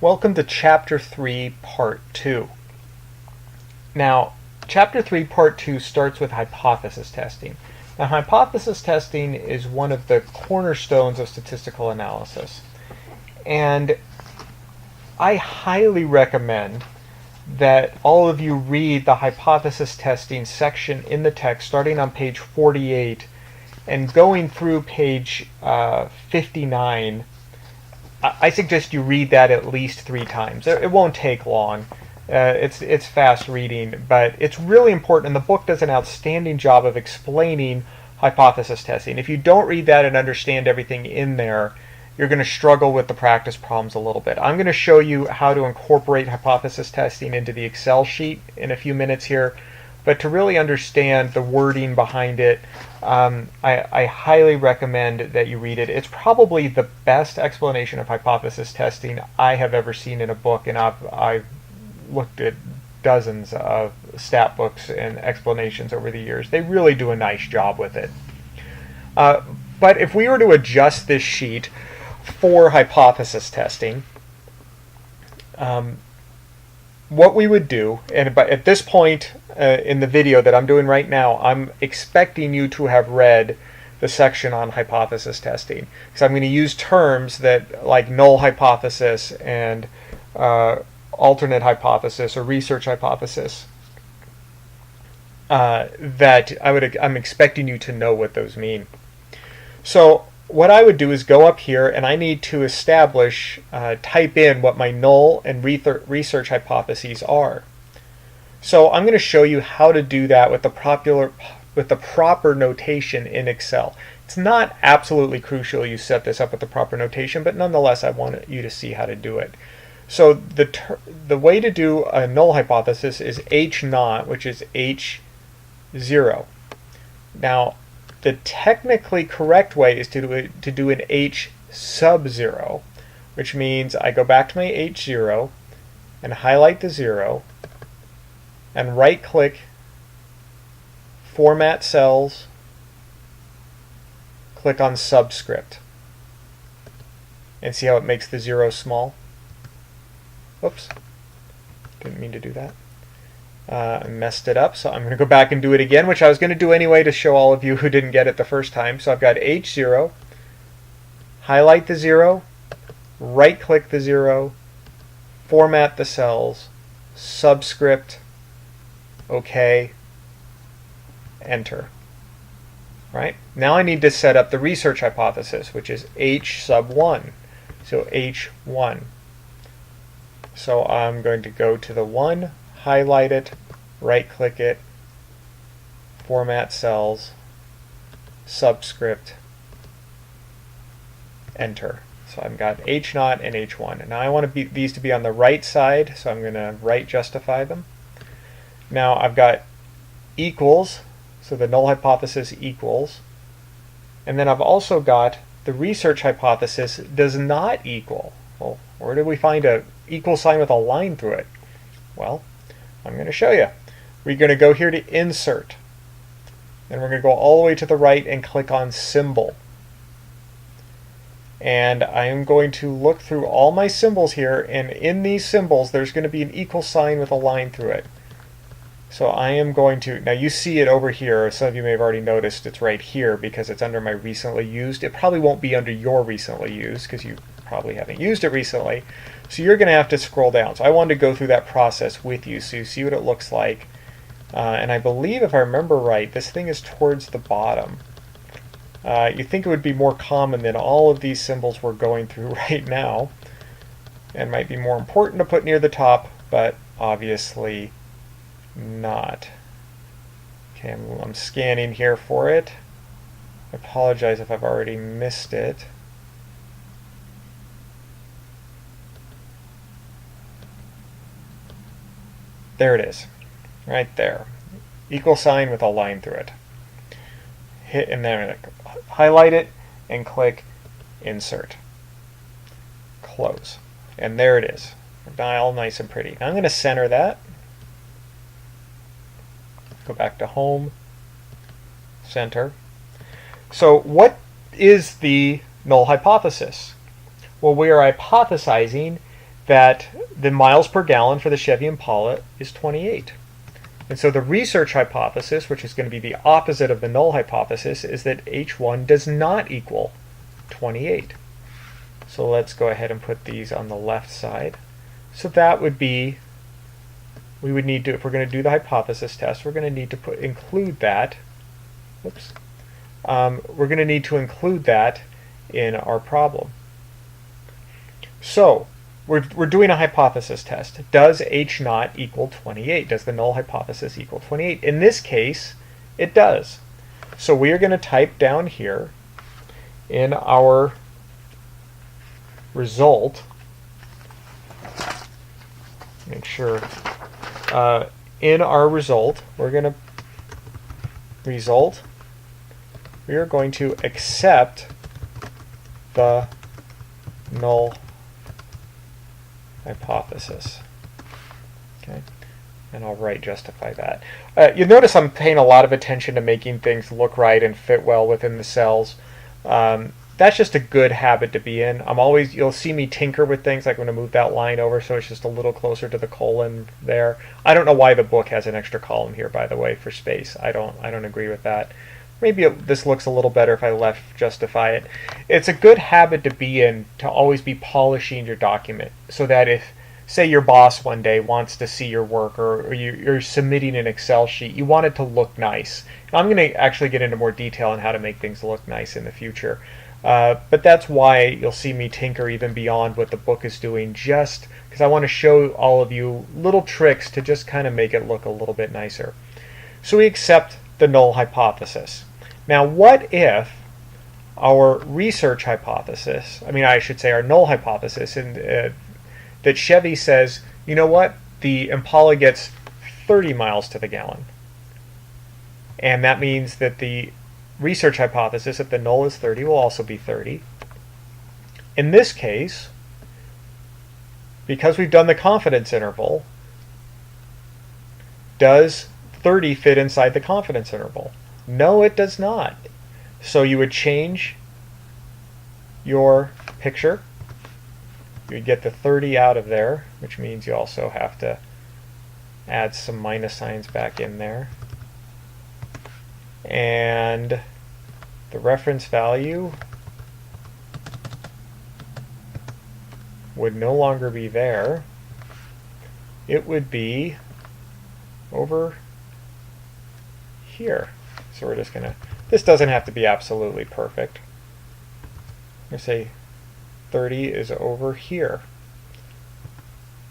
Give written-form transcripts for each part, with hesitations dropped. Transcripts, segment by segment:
Welcome to Chapter 3, Part 2. Now, Chapter 3, Part 2 starts with hypothesis testing. Now, hypothesis testing is one of the cornerstones of statistical analysis. And I highly recommend that all of you read the hypothesis testing section in the text starting on page 48 and going through page 59. I suggest you read that at least 3 times. It won't take long. It's fast reading, but it's really important, and the book does an outstanding job of explaining hypothesis testing. If you don't read that and understand everything in there, you're going to struggle with the practice problems a little bit. I'm going to show you how to incorporate hypothesis testing into the Excel sheet in a few minutes here, but to really understand the wording behind it, I highly recommend that you read it. It's probably the best explanation of hypothesis testing I have ever seen in a book, and I've looked at dozens of stat books and explanations over the years. They really do a nice job with it. But if we were to adjust this sheet for hypothesis testing, what we would do, and at this point in the video that I'm doing right now, I'm expecting you to have read the section on hypothesis testing, because I'm going to use terms that like null hypothesis and alternate hypothesis or research hypothesis that I'm expecting you to know what those mean. So what I would do is go up here, and I need to establish, type in what my null and research hypotheses are. So I'm going to show you how to do that with the proper notation in Excel. It's not absolutely crucial you set this up with the proper notation, but nonetheless I want you to see how to do it. So the way to do a null hypothesis is H naught, which is H0. Now, the technically correct way is to do an H sub 0, which means I go back to my H0 and highlight the 0 and right click, format cells, click on subscript, and see how it makes the 0 small. Oops, didn't mean to do that. I messed it up, so I'm going to go back and do it again, which I was going to do anyway to show all of you who didn't get it the first time. So I've got H0, highlight the 0, right click the 0, format the cells, subscript, OK, enter. Right? Now I need to set up the research hypothesis, which is H sub 1. So H1. So I'm going to go to the 1, highlight it, right click it, format cells, subscript, enter. So I've got H naught and H1. And now I want these to be on the right side, so I'm going to right justify them. Now I've got equals, so the null hypothesis equals. And then I've also got the research hypothesis does not equal. Well, where do we find an equal sign with a line through it? Well, I'm going to show you. We're going to go here to Insert, and we're going to go all the way to the right and click on Symbol. And I am going to look through all my symbols here, and in these symbols there's going to be an equal sign with a line through it. So I am going to, now you see it over here, some of you may have already noticed it's right here because it's under my recently used. It probably won't be under your recently used because you probably haven't used it recently. So you're going to have to scroll down. So I wanted to go through that process with you so you see what it looks like. And I believe, if I remember right, this thing is towards the bottom. You think it would be more common than all of these symbols we're going through right now, and might be more important to put near the top, but obviously not. Okay, I'm scanning here for it. I apologize if I've already missed it. There it is, right there. Equal sign with a line through it. Hit and then highlight it and click Insert. Close. And there it is. All nice and pretty. Now I'm going to center that. Go back to Home, Center. So what is the null hypothesis? Well, we are hypothesizing that the miles per gallon for the Chevy Impala is 28. And so the research hypothesis, which is going to be the opposite of the null hypothesis, is that H1 does not equal 28. So let's go ahead and put these on the left side. So that would be, we would need to, if we're going to do the hypothesis test, we're going to need to include that. Whoops. We're going to need to include that in our problem. So we're doing a hypothesis test. Does H naught equal 28? Does the null hypothesis equal 28? In this case, it does. So we are going to type down here in our result, make sure, in our result, we're going to we are going to accept the null hypothesis. Okay, and I'll justify that. You'll notice I'm paying a lot of attention to making things look right and fit well within the cells. That's just a good habit to be in. You'll see me tinker with things, like I'm going to move that line over so it's just a little closer to the colon there. I don't know why the book has an extra column here, by the way, for space. I don't agree with that. Maybe this looks a little better if I left justify it. It's a good habit to be in, to always be polishing your document, so that if, say, your boss one day wants to see your work, or you're submitting an Excel sheet, you want it to look nice. And I'm going to actually get into more detail on how to make things look nice in the future. But that's why you'll see me tinker even beyond what the book is doing, just because I want to show all of you little tricks to just kind of make it look a little bit nicer. So we accept the null hypothesis. Now, what if our research hypothesis, I should say our null hypothesis, and that Chevy says, you know what, the Impala gets 30 miles to the gallon. And that means that the research hypothesis, if the null is 30, will also be 30. In this case, because we've done the confidence interval, does 30 fit inside the confidence interval? No, it does not. So you would change your picture. You would get the 30 out of there, which means you also have to add some minus signs back in there. And the reference value would no longer be there. It would be over here. So we're just going to, this doesn't have to be absolutely perfect. I'm going to say 30 is over here.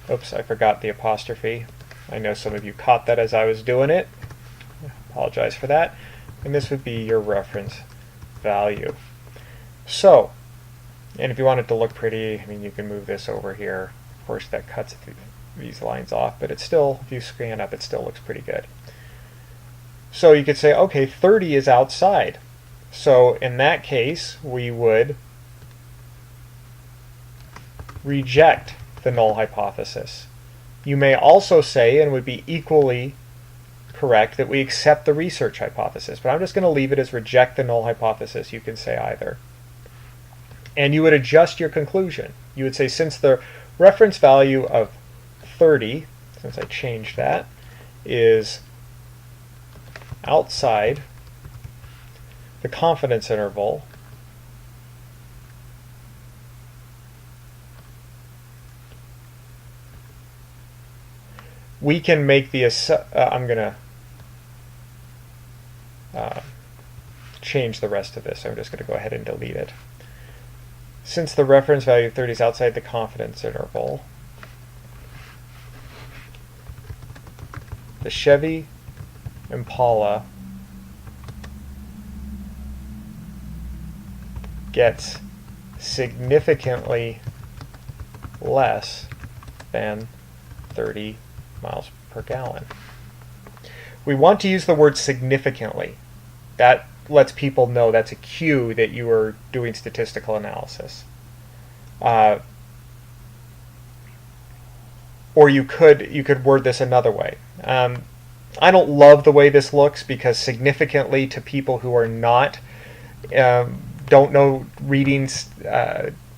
Oops, I forgot the apostrophe. I know some of you caught that as I was doing it. I apologize for that. And this would be your reference value. So, and if you want it to look pretty, you can move this over here. Of course, that cuts these lines off, but it's still, if you scan up, it still looks pretty good. So you could say, okay, 30 is outside. So in that case, we would reject the null hypothesis. You may also say, and would be equally correct, that we accept the research hypothesis, but I'm just going to leave it as reject the null hypothesis. You can say either. And you would adjust your conclusion. You would say, since the reference value of 30, since I changed that, is outside the confidence interval, we can make the I'm going to change the rest of this. I'm just going to go ahead and delete it. Since the reference value of 30 is outside the confidence interval, the Chevy Impala gets significantly less than 30 miles per gallon. We want to use the word significantly. That lets people know that's a cue that you are doing statistical analysis. Or you could word this another way. I don't love the way this looks, because significantly to people who are not don't know readings,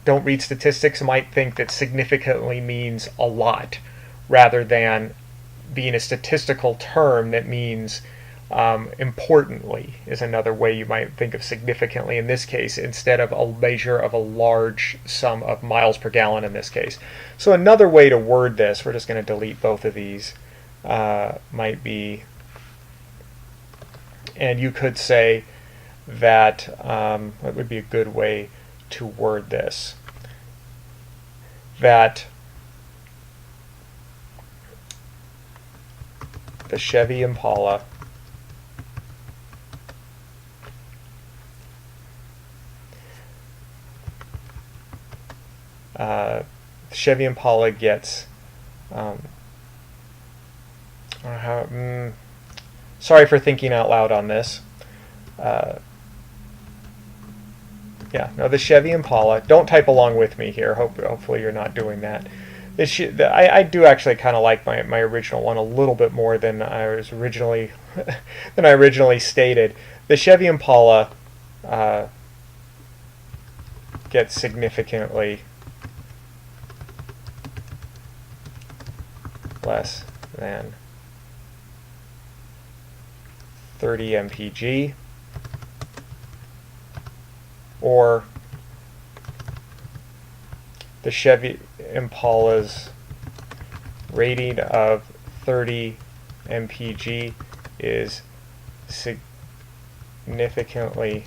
don't read statistics might think that significantly means a lot, rather than being a statistical term that means importantly is another way you might think of significantly in this case, instead of a measure of a large sum of miles per gallon in this case. So another way to word this, we're just going to delete both of these, might be, and you could say that, what would be a good way to word this? That the Chevy Impala gets sorry for thinking out loud on this. The Chevy Impala, don't type along with me here, hopefully you're not doing that. I do actually kind of like my original one a little bit more than I originally stated. The Chevy Impala gets significantly less than 30 mpg, or the Chevy Impala's rating of 30 mpg is significantly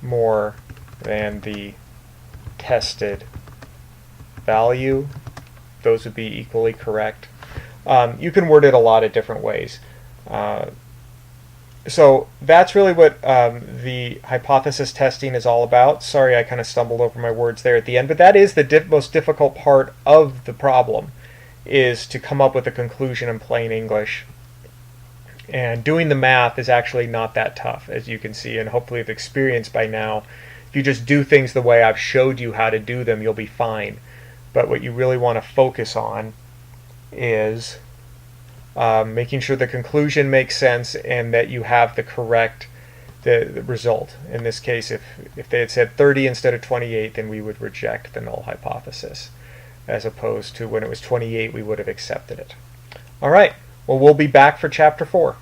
more than the tested value. Those would be equally correct. You can word it a lot of different ways. So that's really what the hypothesis testing is all about. Sorry, I kind of stumbled over my words there at the end, but that is the most difficult part of the problem, is to come up with a conclusion in plain English. And doing the math is actually not that tough, as you can see, and hopefully have experienced by now. If you just do things the way I've showed you how to do them, you'll be fine. But what you really want to focus on is making sure the conclusion makes sense and that you have the correct the result. In this case, if they had said 30 instead of 28, then we would reject the null hypothesis, as opposed to when it was 28, we would have accepted it. All right, well, we'll be back for Chapter 4.